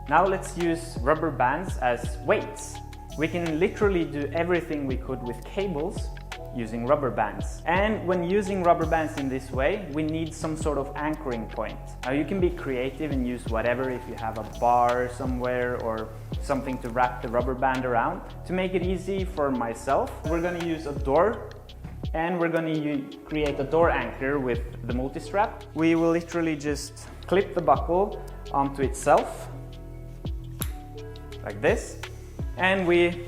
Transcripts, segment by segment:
Now let's use rubber bands as weights. We can literally do everything we could with cables using rubber bands. And when using rubber bands in this way, we need some sort of anchoring point. Now you can be creative and use whatever, if you have a bar somewhere or something to wrap the rubber band around. To make it easy for myself, we're going to use a door, and we're going to create a door anchor with the MultiStrap. We will literally just clip the buckle onto itself, like this, and we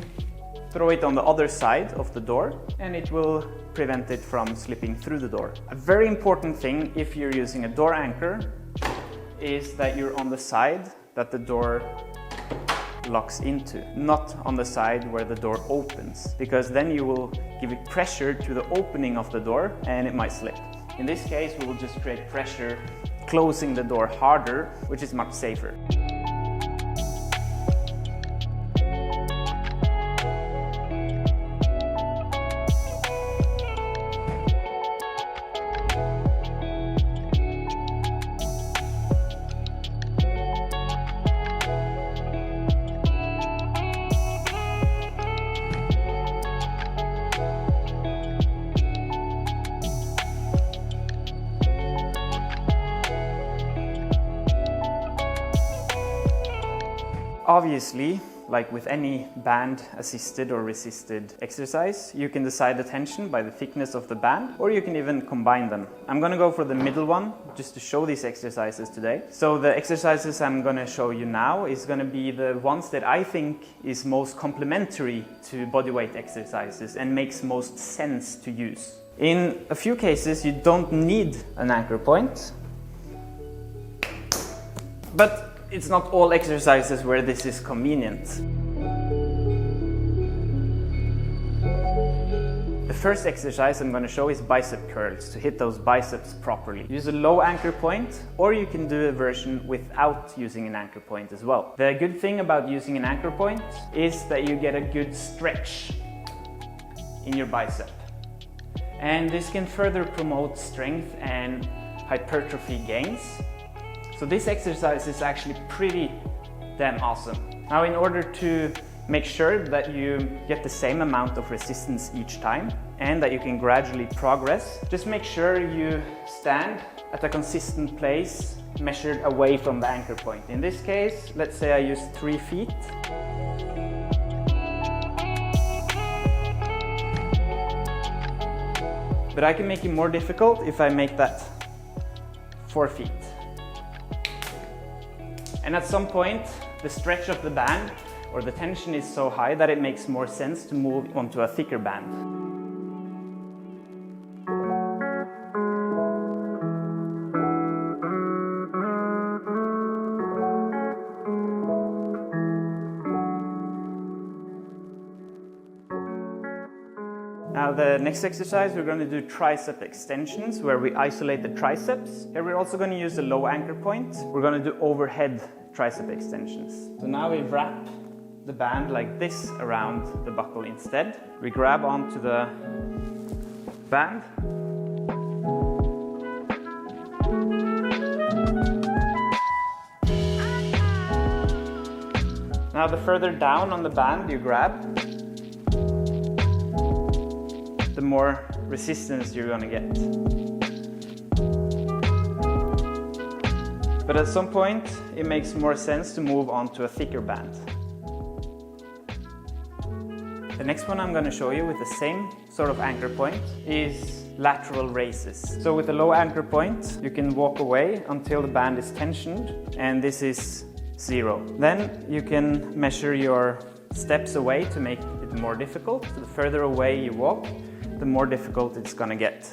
throw it on the other side of the door, and it will prevent it from slipping through the door. A very important thing if you're using a door anchor is that you're on the side that the door locks into, not on the side where the door opens, because then you will give it pressure to the opening of the door and it might slip. In this case, we will just create pressure closing the door harder, which is much safer. Obviously, like with any band-assisted or resisted exercise, you can decide the tension by the thickness of the band, or you can even combine them. I'm going to go for the middle one, just to show these exercises today. So the exercises I'm going to show you now is going to be the ones that I think is most complementary to bodyweight exercises and makes most sense to use. In a few cases, you don't need an anchor point, but it's not all exercises where this is convenient. The first exercise I'm going to show is bicep curls, to hit those biceps properly. Use a low anchor point, or you can do a version without using an anchor point as well. The good thing about using an anchor point is that you get a good stretch in your bicep. And this can further promote strength and hypertrophy gains. So this exercise is actually pretty damn awesome. Now, in order to make sure that you get the same amount of resistance each time and that you can gradually progress, just make sure you stand at a consistent place measured away from the anchor point. In this case, let's say I use 3 feet. But I can make it more difficult if I make that 4 feet. And at some point, the stretch of the band or the tension is so high that it makes more sense to move onto a thicker band. Now the next exercise, we're going to do tricep extensions, where we isolate the triceps. Here we're also going to use a low anchor point. We're going to do overhead tricep extensions. So now we wrap the band like this around the buckle instead. We grab onto the band. Now the further down on the band you grab, the more resistance you're going to get. But at some point, it makes more sense to move on to a thicker band. The next one I'm going to show you with the same sort of anchor point is lateral raises. So with a low anchor point, you can walk away until the band is tensioned, and this is 0. Then you can measure your steps away to make it more difficult. So the further away you walk, the more difficult it's gonna get.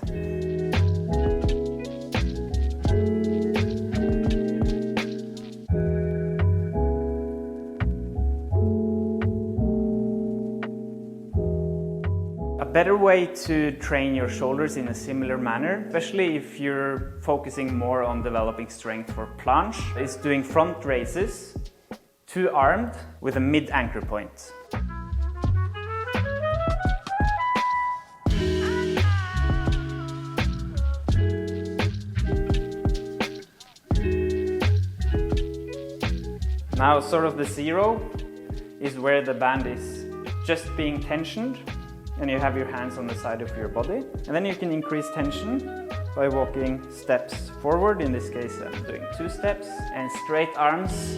A better way to train your shoulders in a similar manner, especially if you're focusing more on developing strength for planche, is doing front raises, 2-armed with a mid-anchor point. Now sort of the zero is where the band is just being tensioned and you have your hands on the side of your body. And then you can increase tension by walking steps forward. In this case I'm doing 2 steps, and straight arms.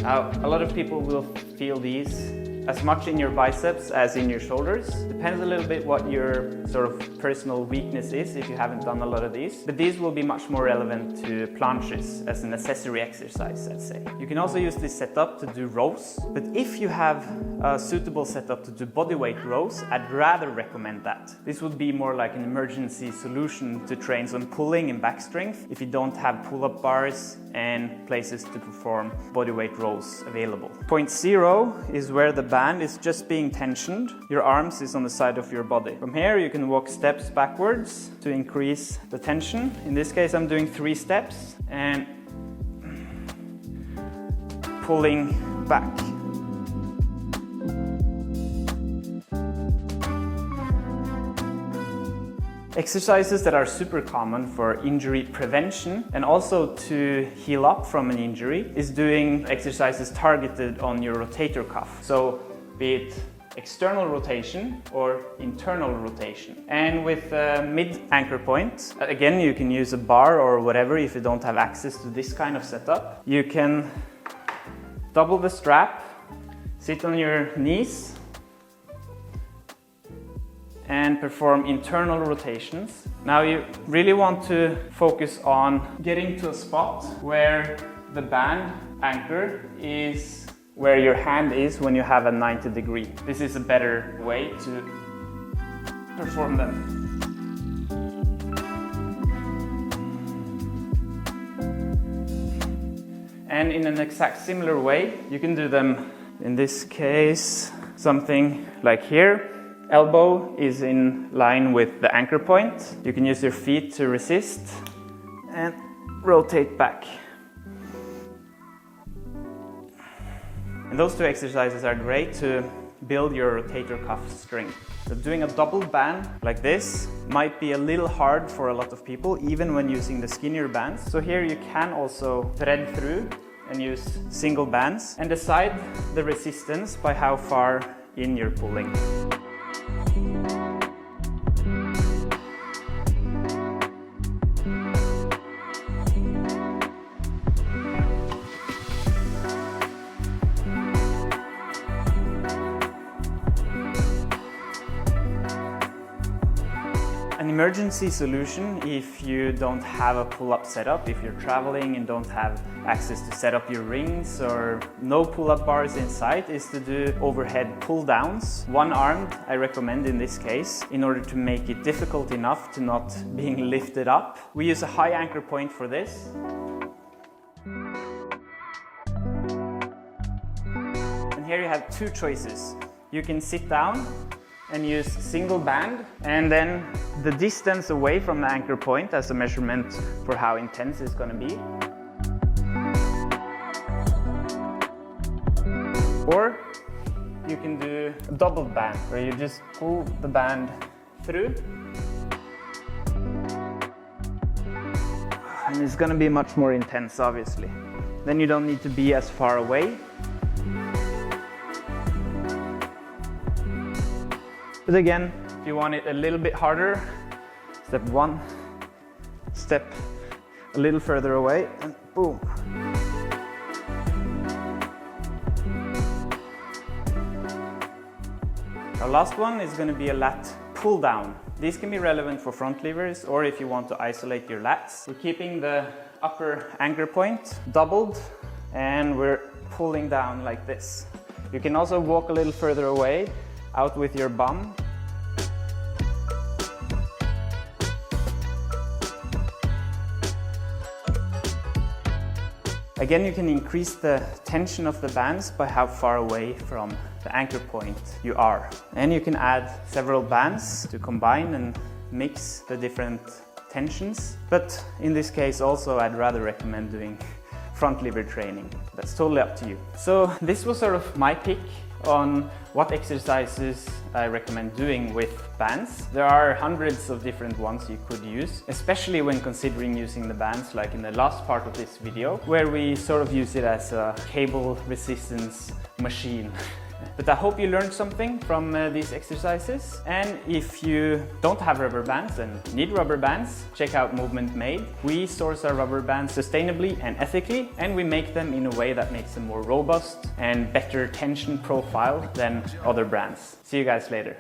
Now, a lot of people will feel these as much in your biceps as in your shoulders. Depends a little bit what your sort of personal weakness is if you haven't done a lot of these. But these will be much more relevant to planches as an accessory exercise, let's say. You can also use this setup to do rows. But if you have a suitable setup to do bodyweight rows, I'd rather recommend that. This would be more like an emergency solution to train some pulling and back strength if you don't have pull-up bars and places to perform bodyweight rows available. Point 0 is where the band is just being tensioned. Your arms is on the side of your body. From here you can walk steps backwards to increase the tension. In this case I'm doing 3 steps and pulling back. Exercises that are super common for injury prevention and also to heal up from an injury is doing exercises targeted on your rotator cuff. So be it external rotation or internal rotation. And with mid-anchor point, again you can use a bar or whatever if you don't have access to this kind of setup. You can double the strap, sit on your knees, and perform internal rotations. Now you really want to focus on getting to a spot where the band anchor is where your hand is when you have a 90 degree. This is a better way to perform them. And in an exact similar way, you can do them, in this case, something like here. Elbow is in line with the anchor point. You can use your feet to resist and rotate back. And those 2 exercises are great to build your rotator cuff strength. So doing a double band like this might be a little hard for a lot of people, even when using the skinnier bands. So here you can also thread through and use single bands and decide the resistance by how far in you're pulling. An emergency solution if you don't have a pull-up setup, if you're traveling and don't have access to set up your rings or no pull-up bars in sight, is to do overhead pull-downs. One-armed, I recommend in this case, in order to make it difficult enough to not being lifted up. We use a high anchor point for this. And here you have 2 choices. You can sit down and use single band, and then the distance away from the anchor point as a measurement for how intense it's going to be. Or you can do a double band where you just pull the band through, and it's going to be much more intense, obviously. Then you don't need to be as far away. But again, if you want it a little bit harder, step 1, step a little further away, and boom. Our last one is going to be a lat pull down. These can be relevant for front levers or if you want to isolate your lats. We're keeping the upper anchor point doubled and we're pulling down like this. You can also walk a little further away, out with your bum. Again, you can increase the tension of the bands by how far away from the anchor point you are. And you can add several bands to combine and mix the different tensions. But in this case also, I'd rather recommend doing front lever training. That's totally up to you. So this was sort of my pick on what exercises I recommend doing with bands. There are hundreds of different ones you could use, especially when considering using the bands, like in the last part of this video, where we sort of use it as a cable resistance machine. But I hope you learned something from these exercises. And if you don't have rubber bands and need rubber bands, check out Movement Made. We source our rubber bands sustainably and ethically, and we make them in a way that makes them more robust and better tension profile than other brands. See you guys later.